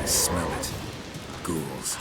I smell it. Ghouls.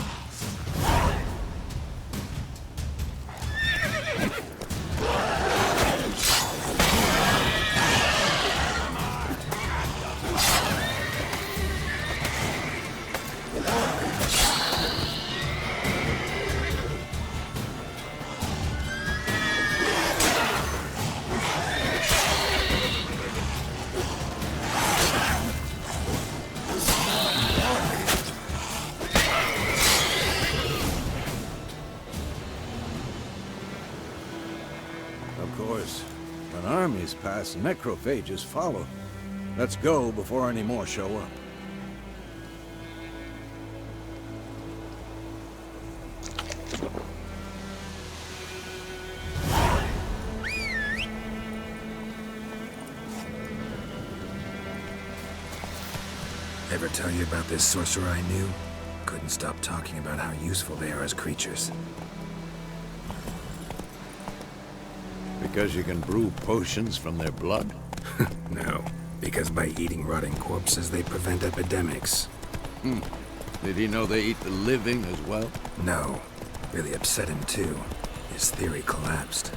Of course, when armies pass, necrophages follow. Let's go before any more show up. Ever tell you about this sorcerer I knew? Couldn't stop talking about how useful they are as creatures. Because you can brew potions from their blood? No, because by eating rotting corpses, they prevent epidemics. Did he know they eat the living as well? No, really upset him too. His theory collapsed.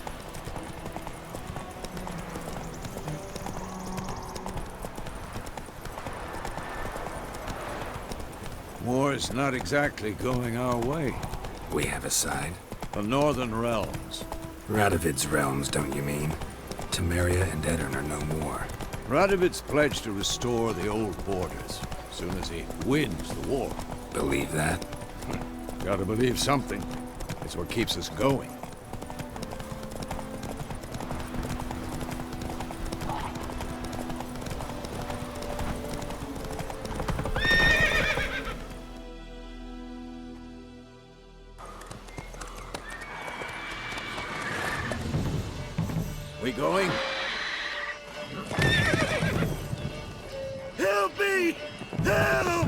War's not exactly going our way. We have a side. The Northern Realms. Radovid's realms, don't you mean? Temeria and Aedirn are no more. Radovid's pledged to restore the old borders, as soon as he wins the war. Believe that? Gotta believe something. It's what keeps us going. We going? Help me! Help!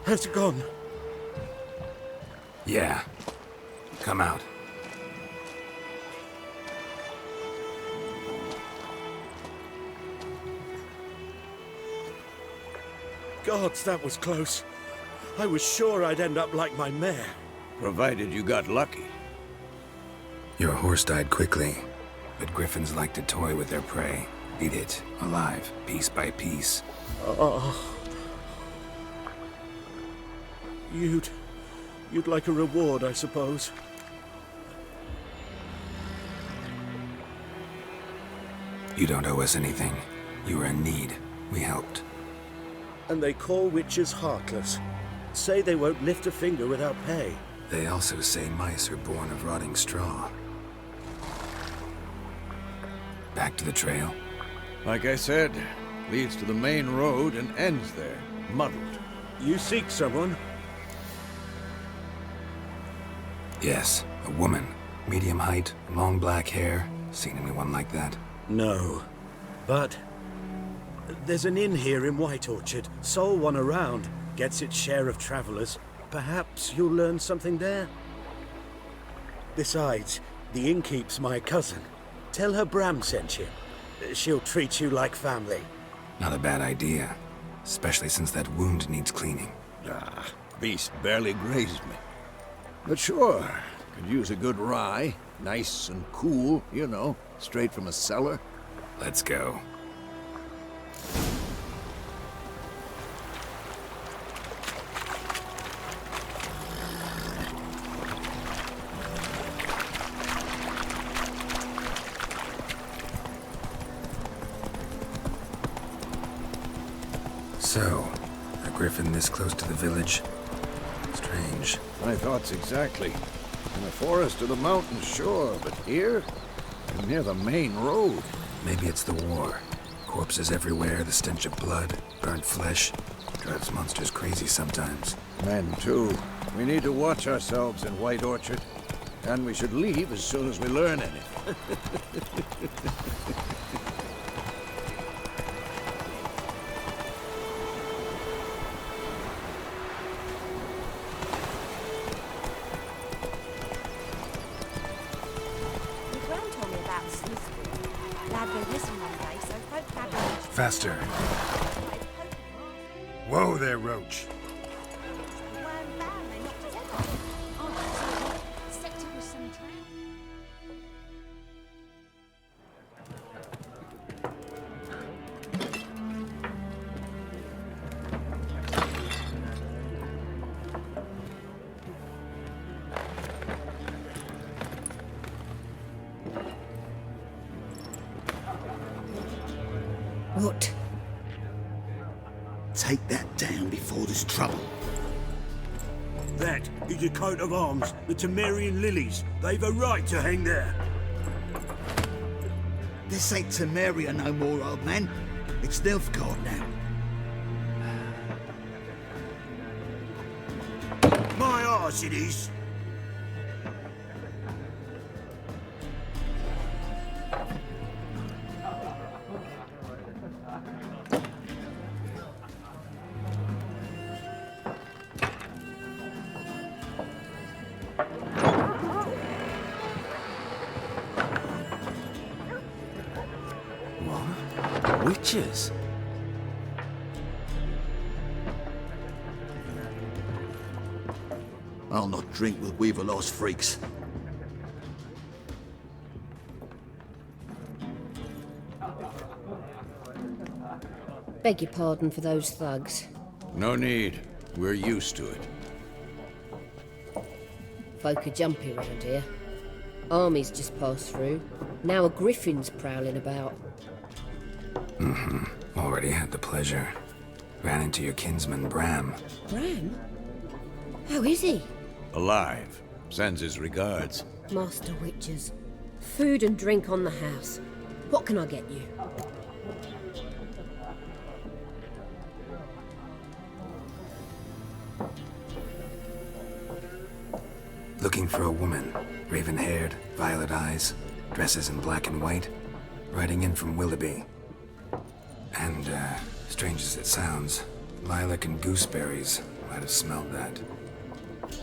Has it gone? Yeah. Come out. Gods, that was close. I was sure I'd end up like my mare. Provided you got lucky. Your horse died quickly, but griffins like to toy with their prey. Eat it, alive, piece by piece. You'd like a reward, I suppose. You don't owe us anything. You were in need. We helped. And they call witches heartless. Say they won't lift a finger without pay. They also say mice are born of rotting straw. Back to the trail? Like I said, leads to the main road and ends there, muddled. You seek someone? Yes, a woman. Medium height, long black hair. Seen anyone like that? No. But there's an inn here in White Orchard. Sole one around. Gets its share of travelers. Perhaps you'll learn something there? Besides, the innkeep's my cousin. Tell her Bram sent you. She'll treat you like family. Not a bad idea. Especially since that wound needs cleaning. Beast barely grazed me. But sure, could use a good rye. Nice and cool, you know, straight from a cellar. Let's go. So, a griffin this close to the village? Strange. My thoughts exactly. In the forest or the mountains, sure, but here? Near the main road. Maybe it's the war. Corpses everywhere, the stench of blood, burnt flesh. Drives monsters crazy sometimes. Men, too. We need to watch ourselves in White Orchard. And we should leave as soon as we learn anything. My gran told me about the Smith School. Lad went missing one day, so folk grabbed him. Faster. Whoa there, Roach. What? Take that down before there's trouble. That is a coat of arms, the Temerian lilies. They've a right to hang there. This ain't Temeria no more, old man. It's Nilfgaard now. My arse it is. Witches? I'll not drink with Weaverlost freaks. Beg your pardon for those thugs. No need. We're used to it. Folk are jumpy around here. Armies just passed through. Now a griffin's prowling about. Already had the pleasure. Ran into your kinsman, Bram. Bram? How is he? Alive. Sends his regards. Master Witches. Food and drink on the house. What can I get you? Looking for a woman. Raven-haired, violet eyes, dresses in black and white. Riding in from Willoughby. And, strange as it sounds, lilac and gooseberries might have smelled that.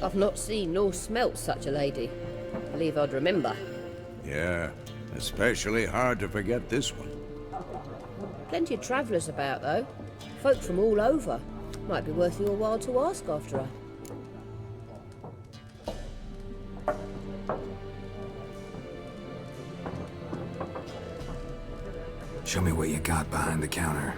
I've not seen nor smelt such a lady. Believe I'd remember. Yeah, especially hard to forget this one. Plenty of travellers about, though. Folk from all over. Might be worth your while to ask after her. Show me what you got behind the counter.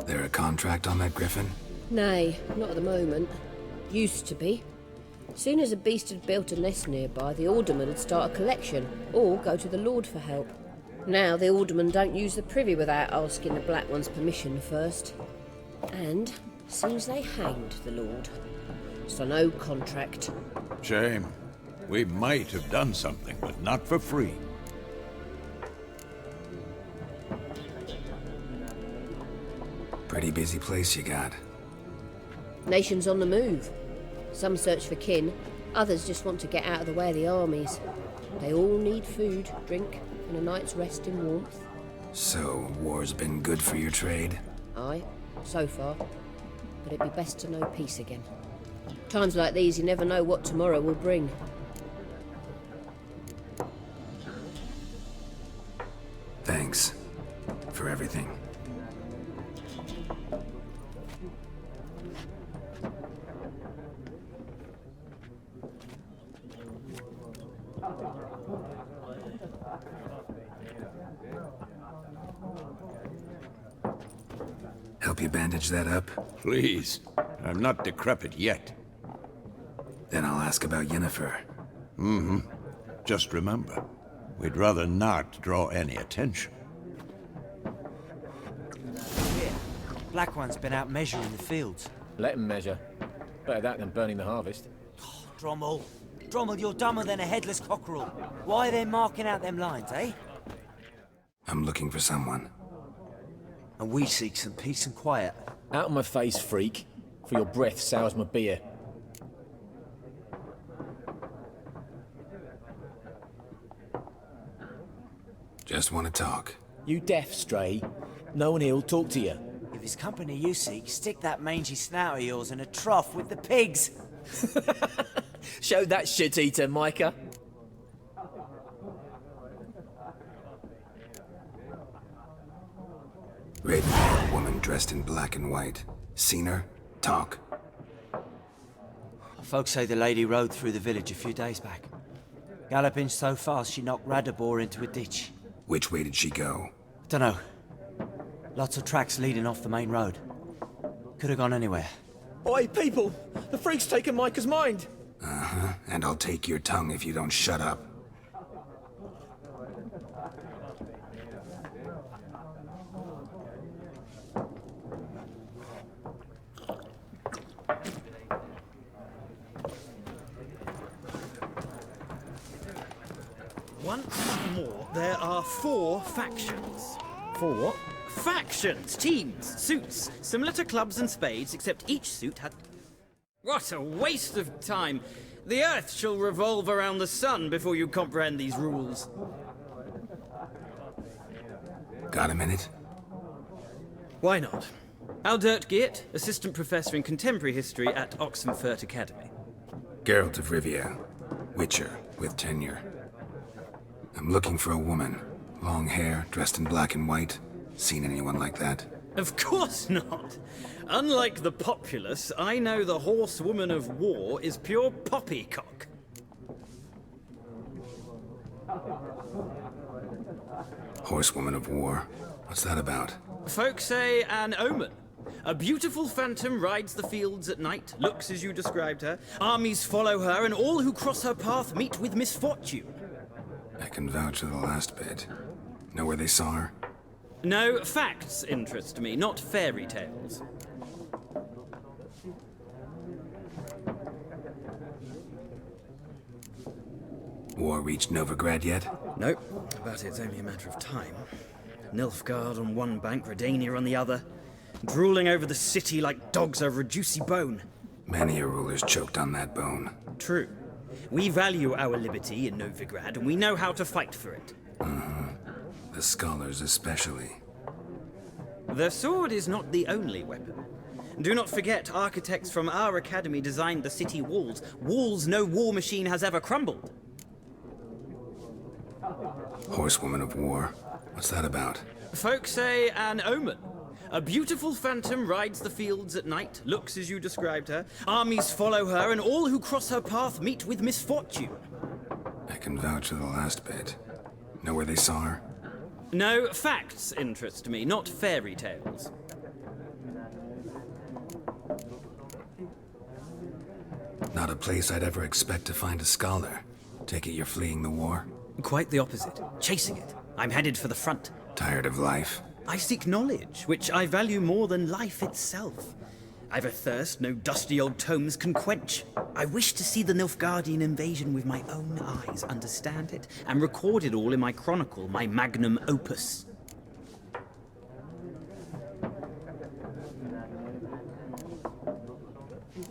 There a contract on that griffin? Nay, not at the moment. Used to be. Soon as a beast had built a nest nearby, the alderman would start a collection, or go to the Lord for help. Now the aldermen don't use the privy without asking the Black One's permission first. And seems they hanged the Lord. So no contract. Shame. We might have done something, but not for free. Pretty busy place you got. Nations on the move. Some search for kin, others just want to get out of the way of the armies. They all need food, drink, and a night's rest in warmth. So, war's been good for your trade? Aye, so far. But it'd be best to know peace again. Times like these, you never know what tomorrow will bring. Thanks. For everything. Help you bandage that up? Please. I'm not decrepit yet. Then I'll ask about Yennefer. Just remember, we'd rather not draw any attention. Black One's been out measuring the fields. Let him measure. Better that than burning the harvest. Drommel. Drommel, you're dumber than a headless cockerel. Why are they marking out them lines, eh? I'm looking for someone. And we seek some peace and quiet. Out of my face, freak. For your breath sours my beer. Just want to talk. You deaf, Stray? No one here'll talk to you. If it's company you seek, stick that mangy snout of yours in a trough with the pigs. Show that shit-eater, Micah. Raven, woman dressed in black and white. Seen her? Talk. Folks say the lady rode through the village a few days back. Galloping so fast she knocked Radabor into a ditch. Which way did she go? Dunno. Lots of tracks leading off the main road. Could have gone anywhere. Oi, people! The freak's taken Micah's mind! Uh-huh. And I'll take your tongue if you don't shut up. Once more, there are 4 factions. 4 what? Factions, teams, suits, similar to clubs and spades, except each suit had... What a waste of time! The Earth shall revolve around the sun before you comprehend these rules. Got a minute? Why not? Aldert Geert, Assistant Professor in Contemporary History at Oxenfurt Academy. Geralt of Rivia. Witcher, with tenure. I'm looking for a woman. Long hair, dressed in black and white. Seen anyone like that? Of course not! Unlike the populace, I know the horsewoman of war is pure poppycock. Horsewoman of war? What's that about? Folk say an omen. A beautiful phantom rides the fields at night, looks as you described her. Armies follow her, and all who cross her path meet with misfortune. I can vouch for the last bit. Know where they saw her? No, facts interest me, not fairy tales. War reached Novigrad yet? Nope, but it's only a matter of time. Nilfgaard on one bank, Redania on the other, drooling over the city like dogs over a juicy bone. Many a ruler's choked on that bone. True. We value our liberty in Novigrad, and we know how to fight for it. The scholars especially. The sword is not the only weapon. Do not forget, architects from our academy designed the city walls. Walls no war machine has ever crumbled. Horsewoman of war? What's that about? Folk say an omen. A beautiful phantom rides the fields at night, looks as you described her. Armies follow her, and all who cross her path meet with misfortune. I can vouch for the last bit. Know where they saw her? No, facts interest me, not fairy tales. Not a place I'd ever expect to find a scholar. Take it you're fleeing the war? Quite the opposite. Chasing it. I'm headed for the front. Tired of life? I seek knowledge, which I value more than life itself. I've a thirst no dusty old tomes can quench. I wish to see the Nilfgaardian invasion with my own eyes, understand it, and record it all in my chronicle, my magnum opus.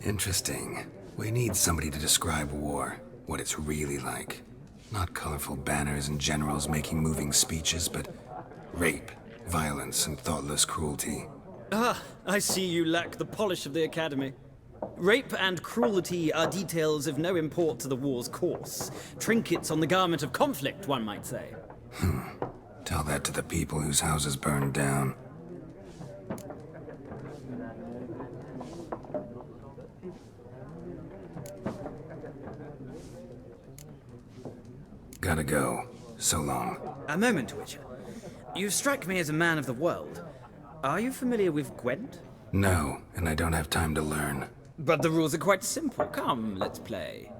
Interesting. We need somebody to describe war, what it's really like. Not colorful banners and generals making moving speeches, but rape, violence, and thoughtless cruelty. Ah, I see you lack the polish of the Academy. Rape and cruelty are details of no import to the war's course. Trinkets on the garment of conflict, one might say. Tell that to the people whose houses burned down. Gotta go. So long. A moment, Witcher. You strike me as a man of the world. Are you familiar with Gwent? No, and I don't have time to learn. But the rules are quite simple. Come, let's play.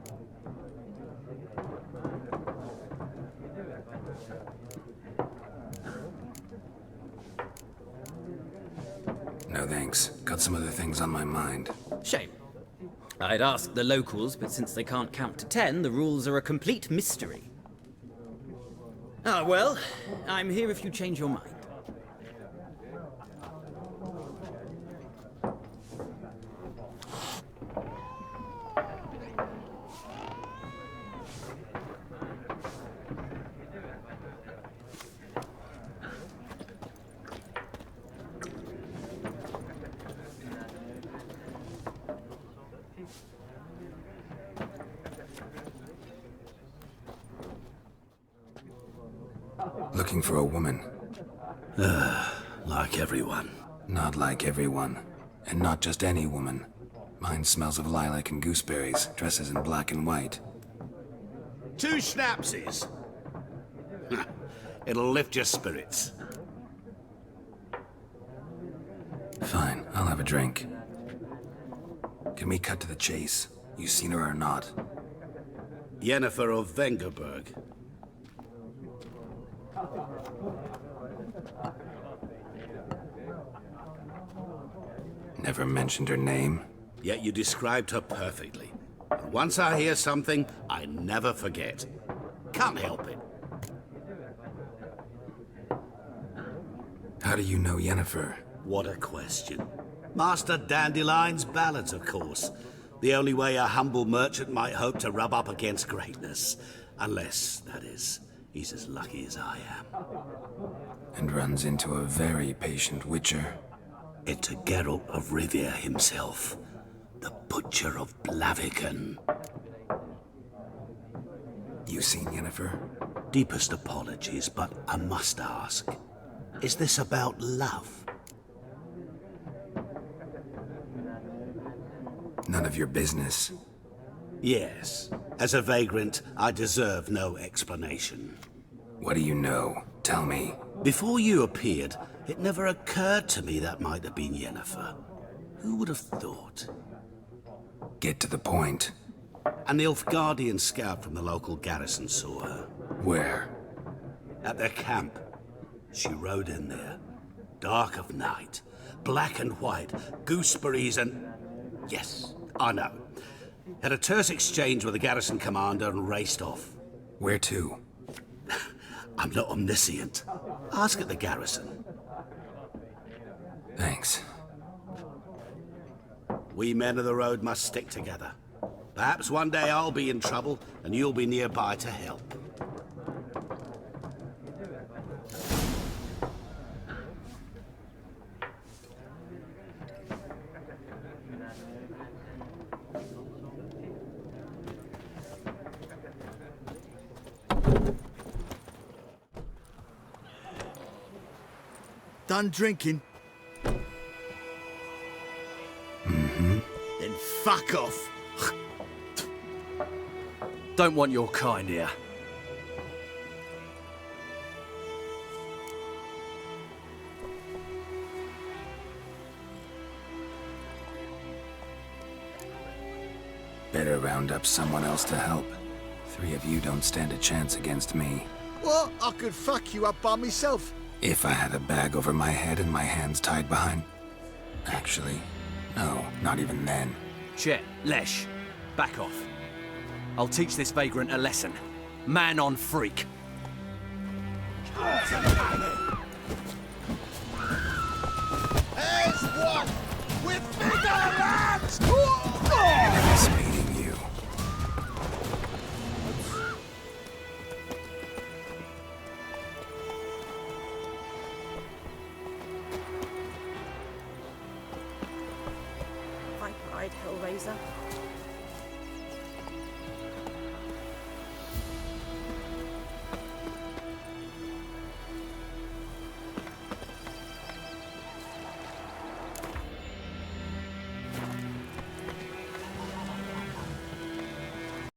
No thanks. Got some other things on my mind. Shame. I'd ask the locals, but since they can't count to 10, the rules are a complete mystery. Ah, well, I'm here if you change your mind. Looking for a woman. Like everyone. Not like everyone. And not just any woman. Mine smells of lilac and gooseberries, dresses in black and white. 2 schnapsies. It'll lift your spirits. Fine, I'll have a drink. Can we cut to the chase? You seen her or not? Yennefer of Vengerberg. Never mentioned her name. Yet you described her perfectly. And once I hear something, I never forget. Can't help it. How do you know Yennefer? What a question. Master Dandelion's ballads, of course. The only way a humble merchant might hope to rub up against greatness. Unless, that is, he's as lucky as I am. And runs into a very patient witcher. It's a Geralt of Rivia himself. The Butcher of Blaviken. You seen Yennefer? Deepest apologies, but I must ask. Is this about love? None of your business. Yes. As a vagrant, I deserve no explanation. What do you know? Tell me. Before you appeared, it never occurred to me that might have been Yennefer. Who would have thought? Get to the point. A Nilfgaardian scout from the local garrison saw her. Where? At their camp. She rode in there. Dark of night. Black and white. Gooseberries and... Yes, I know. Had a terse exchange with the garrison commander and raced off. Where to? I'm not omniscient. Ask at the garrison. Thanks. We men of the road must stick together. Perhaps one day I'll be in trouble and you'll be nearby to help. Done drinking? Mm-hmm. Then fuck off. Don't want your kind here. Better round up someone else to help. 3 of you don't stand a chance against me. What? I could fuck you up by myself. If I had a bag over my head and my hands tied behind... Actually, no, not even then. Chet, Lesh, back off. I'll teach this vagrant a lesson. Man on freak. There's one with bigger hands! Nice meeting you. Viper-eyed Hellraiser.